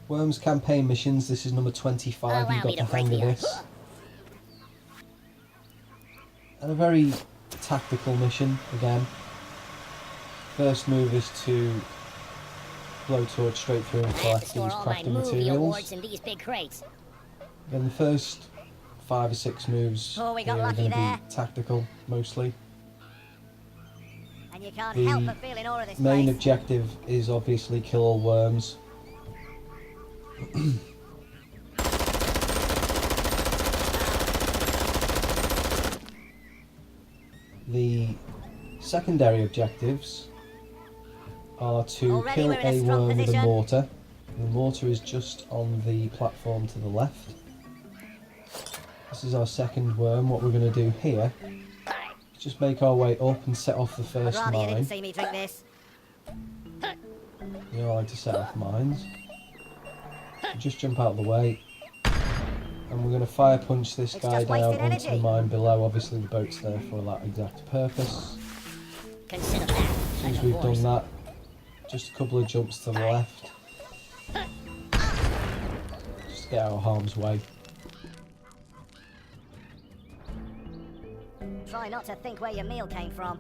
Worms campaign missions, this is number 25, you got the hang of this. And a very tactical mission, again. First move is to blowtorch straight through and collect these crafting materials. Then the first 5 or 6 moves here are going to be tactical, mostly. And you can't help but feel in awe of this main place. objective is obviously kill all worms. The secondary objectives are to kill a worm with a mortar. The mortar is just on the platform to the left. This is our second worm. What we're going to do here is just make our way up and set off the first mine. You didn't see me drink this. You know, I like to set off mines. Just jump out of the way. And we're going to fire punch this guy down onto the mine below. Obviously the boat's there for that exact purpose. As soon as we've done that, just a couple of jumps to the left. Just to get out of harm's way. Try not to think where your meal came from.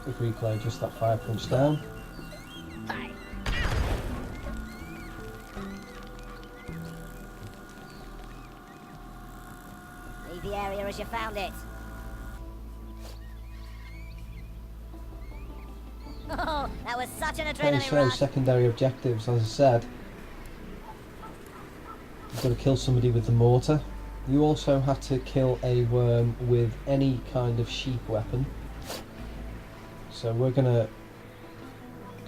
Quick replay, just that fire punch down. Leave the area as you found it. Oh, that was such an Okay, adrenaline so rush. secondary objectives, as I said. You've got to kill somebody with the mortar. You also have to kill a worm with any kind of sheep weapon. So we're going to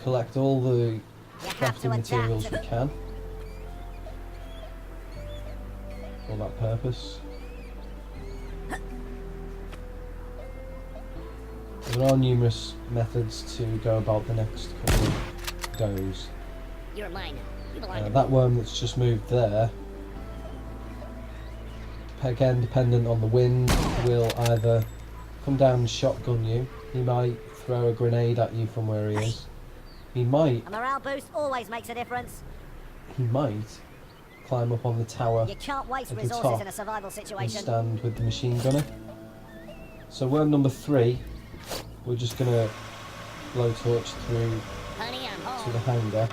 collect all the crafting materials we can for that purpose. There are numerous methods to go about the next couple of goes. You're mine. You belong to me. That worm that's just moved there, again dependent on the wind, will either come down and shotgun you, he might throw a grenade at you from where he is, he might, A morale boost always makes a difference. climb up on the tower You can't waste at the resources top in a survival and situation. stand with the machine gunner. So worm number 3, we're just going to blowtorch through Honey, I'm home. to the hangar,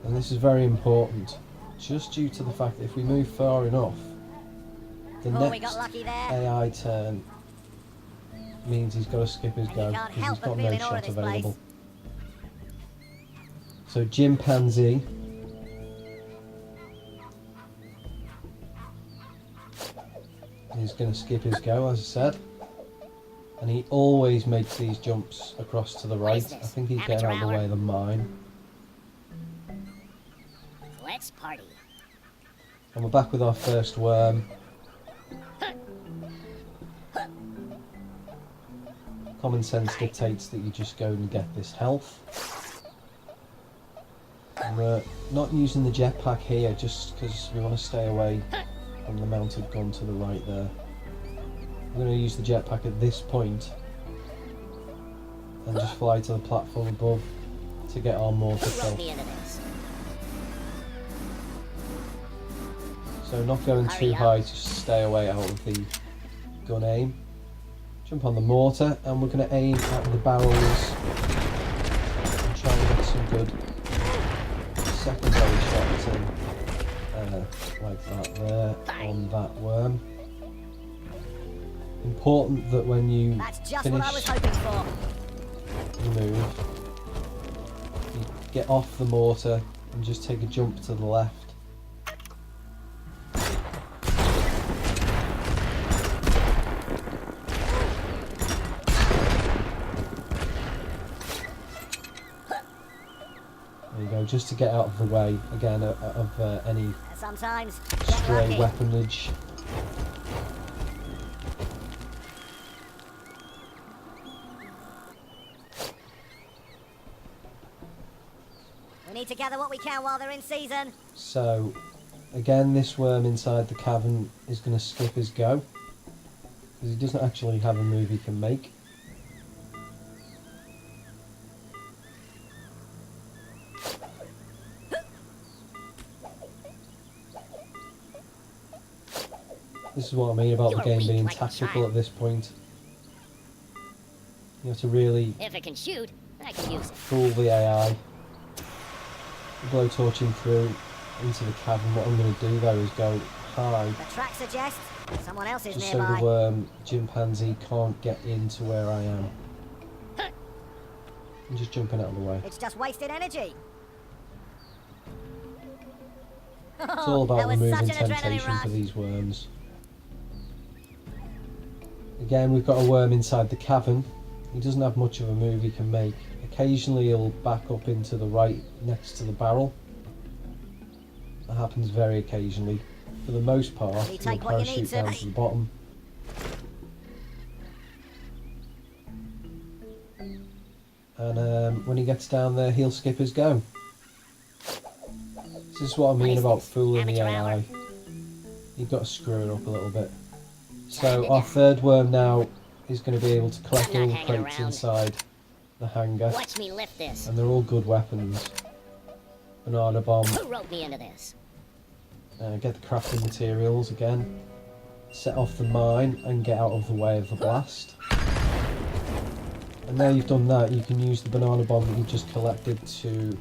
and this is very important just due to the fact that if we move far enough, the Oh, we next got lucky there. AI turn means he's got to skip his And go you can't because help he's but got feel no in awe of shot this available. place. So chimpanzee is going to skip his go, as I said, and he always makes these jumps across to the right. I think he's getting out of the way of the mine. Let's party. And we're back with our first worm. Common sense dictates that you just go and get this health. And we're not using the jetpack here just because we want to stay away from the mounted gun to the right there. We're going to use the jetpack at this point and just fly to the platform above to get our mortar kill. So not going too high, just stay away out of the gun aim. Jump on the mortar, and we're going to aim at the barrels and try and get some good secondary shots in, like that there, on that worm. Important that when you That's just finish what I was hoping for. the move, you get off the mortar and just take a jump to the left. There you go, just to get out of the way, again, of any Sometimes stray weaponage. We need to gather what we can while they're in season. So, again, this worm inside the cavern is going to skip his go, because he doesn't actually have a move he can make. This is what I mean about the You're game weak being like a tactical child. at this point. You have to really If it can shoot, I can use it. fool the AI. Blowtorching through into the cavern. What I'm going to do though is go high, The track suggests someone else is just so nearby. the chimpanzee can't get into where I am. I'm just jumping out of the way. It's just wasted energy. It's all about That was removing such an adrenaline temptation rush. for these worms. Again, we've got a worm inside the cavern. He doesn't have much of a move he can make. Occasionally he'll back up into the right next to the barrel. That happens very occasionally. For the most part, You he'll take what you need parachute to. down to the bottom. And when he gets down there, he'll skip his go. This is what I mean about fooling the AI. You've got to screw it up a little bit. So our third worm now is going to be able to collect all the crates inside the hangar. Watch me lift this. And they're all good weapons. Banana bomb. Who wrote me into this? Get the crafting materials again. Set off the mine and get out of the way of the blast. And now you've done that, you can use the banana bomb that you've just collected to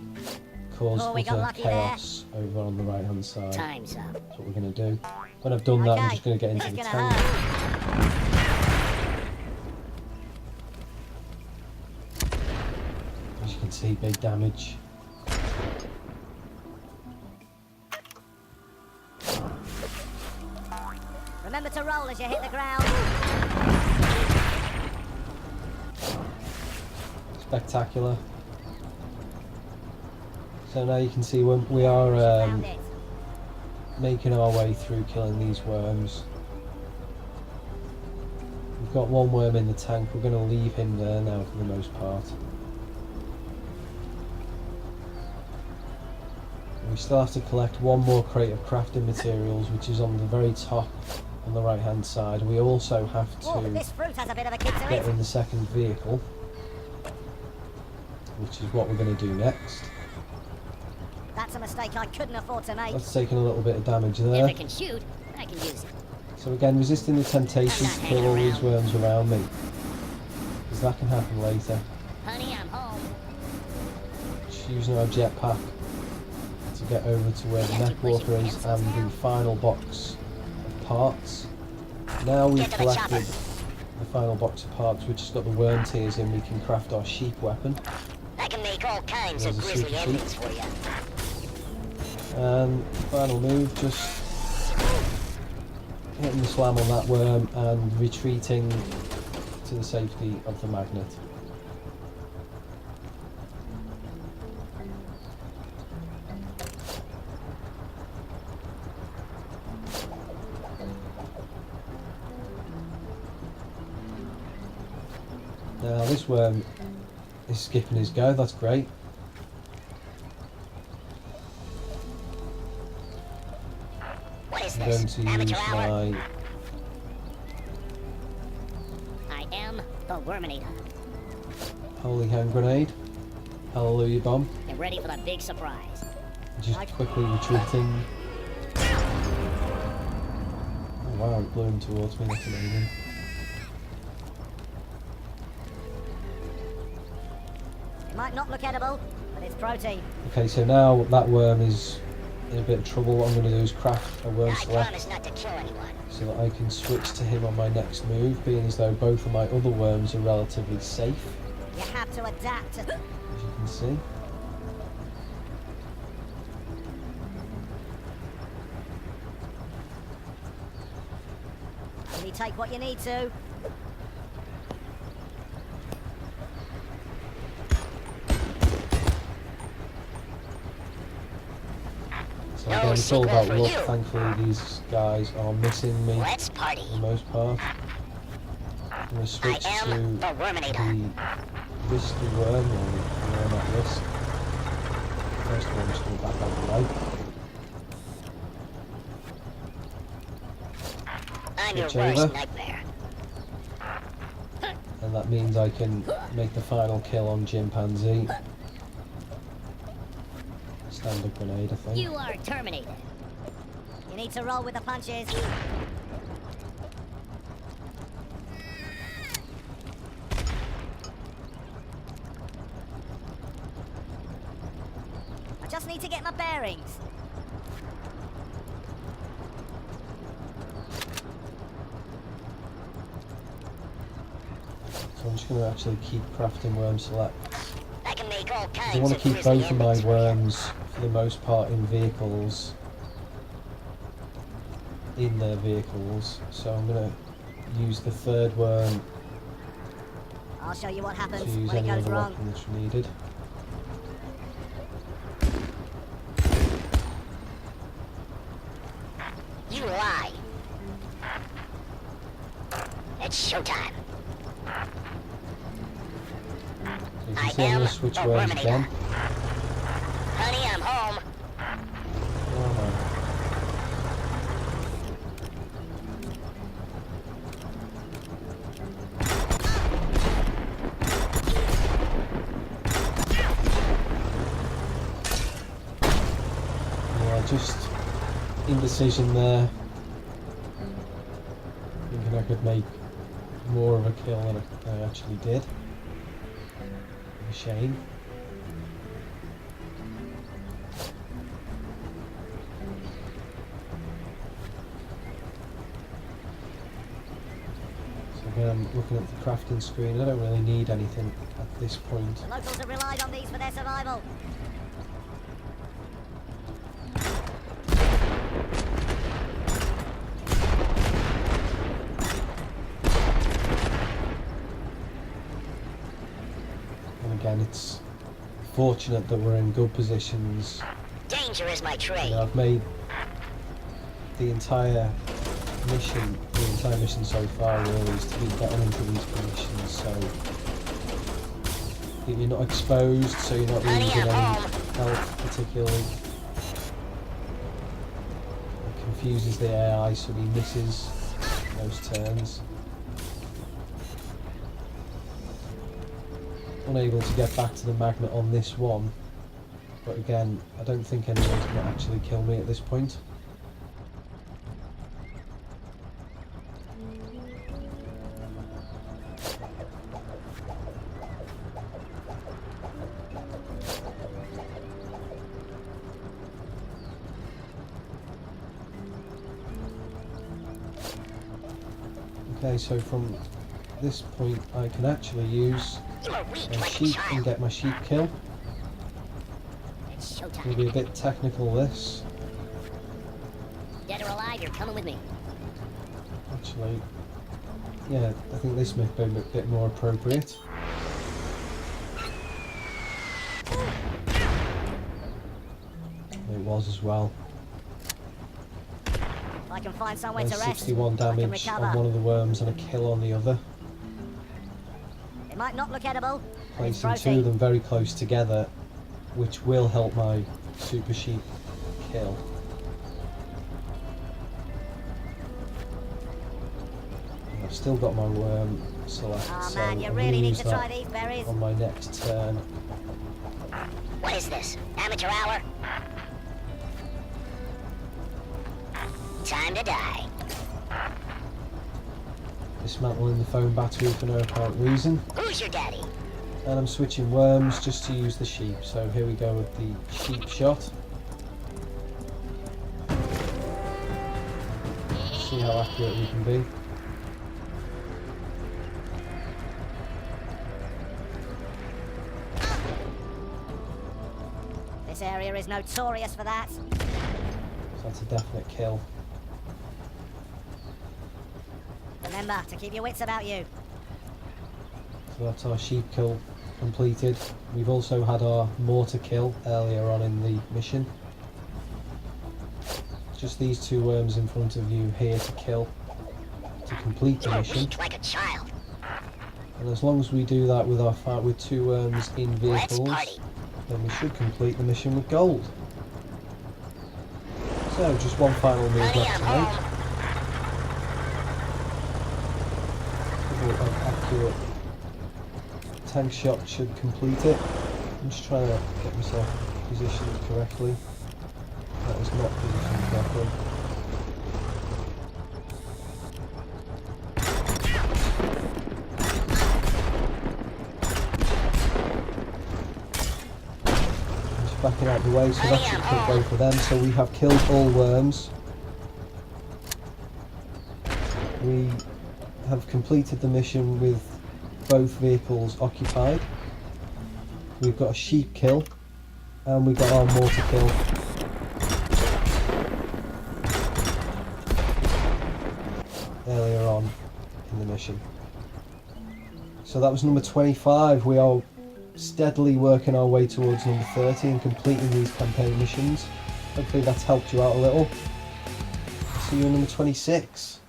cause Oh, we got utter lucky chaos over on the right hand side. Time's up. That's what we're going to do. When I've done that, I'm just going to get into This the is tank. gonna hurt. As you can see, big damage. Remember to roll as you hit the ground. Spectacular. So now you can see when we are Found it. making our way through killing these worms. We've got one worm in the tank, we're going to leave him there now for the most part. And we still have to collect one more crate of crafting materials, which is on the very top on the right hand side. We also have Oh, to this fruit has a bit of a kick to get it. in the second vehicle, which is what we're going to do next. That's a mistake I couldn't afford to make. That's taken a little bit of damage If there. it can shoot, I can use it. So again, resisting the temptation to kill all these worms around me, because that can happen later. Honey, I'm home. Just using our jetpack to get over to where the neckwalker is and the final box of parts. Now we've collected the final box of parts, which has got the worm tears in, we can craft our sheep weapon. I can make all kinds There's of a grisly super sheep. endings for you. And final move, just hitting the slam on that worm and retreating to the safety of the magnet. Now this worm is skipping his go, that's great. What is I'm going this? to use Amateur hour? my I am the Worminator. holy hand grenade, hallelujah bomb, Get ready for the big surprise. just quickly retreating. Oh wow, it blew him towards me, that's amazing. It might not look edible, but it's protein. Okay, so now that worm is in a bit of trouble. What I'm going to do is craft a worm I select promise not to kill anyone. so that I can switch to him on my next move, being as though both of my other worms are relatively safe, You have to adapt to... as you can see. Only take what you need to. So No again, it's all about sequel for luck. you. Thankfully these guys are missing me Let's party. for the most part. I'm going to switch I to am the Worminator. the risky worm, or the worm at risk. First one, just going back out the way. I'm your Switch over. worst nightmare. And that means I can make the final kill on chimpanzee. Standard grenade, I think. You are terminated. You need to roll with the punches. I just need to get my bearings. So I'm just going to actually keep crafting worm selects. I can make all kinds I want to of keep grisly both of my endings for you. worms, for the most part, in vehicles. In their vehicles. So I'm going to use the third worm I'll show you what to happens use when it any goes other wrong. weapon that's needed. You lie. It's showtime. So you can I see I'm am going to switch a worms Worminator. again. Honey, I'm home. Oh no. Yeah, just indecision there. Thinking I could make more of a kill than I actually did. A shame. So again, I'm looking at the crafting screen. I don't really need anything at this point. The locals have relied on these for their survival. And again, it's fortunate that we're in good positions. Danger is my You trade. know, I've made the entire mission so far really is to be getting into these positions so that you're not exposed, so you're not Honey, losing I'm any home. health particularly. It confuses the AI so he misses those turns. Unable to get back to the magnet on this one, but again, I don't think anyone's going to actually kill me at this point. Okay, so from this point I can actually use You are weak a like a sheep and child. get my sheep kill. It's It'll showtime. be a bit technical this. Dead or alive, you're coming with me. Actually, yeah, I think this might be a bit more appropriate. It was as well. If I can find somewhere There's to rest, 61 I can damage on recover. one of the worms and a kill on the other. It might not look edible, but it's Placing two of protein. them very close together, which will help my super sheep kill. And I've still got my worm select, Oh so man, you I'm really going to need use to try that these berries. on my next turn. What is this? Amateur hour? Time to die. Dismantling the phone battery for no apparent reason. Who's your daddy? And I'm switching worms just to use the sheep. So here we go with the sheep shot. See how accurate we can be. This area is notorious for that. So that's a definite kill. Remember to keep your wits about you. So that's our sheep kill completed. We've also had our mortar kill earlier on in the mission. Just these two worms in front of you here to kill, to complete the You are mission. weak like a child. And as long as we do that with our with two worms in Let's vehicles, party. then we should complete the mission with gold. So just one final move Honey, left I'm to make. home. Couple of accurate tank shot should complete it. I'm just trying to get myself positioned correctly. That was not positioned correctly. backing out the way, so that should kill both of them. So we have killed all worms. We have completed the mission with both vehicles occupied. We've got a sheep kill, and we got our mortar kill. Earlier on in the mission. So that was number 25. We are steadily working our way towards number 30 and completing these campaign missions. Hopefully that's helped you out a little. See you in number 26.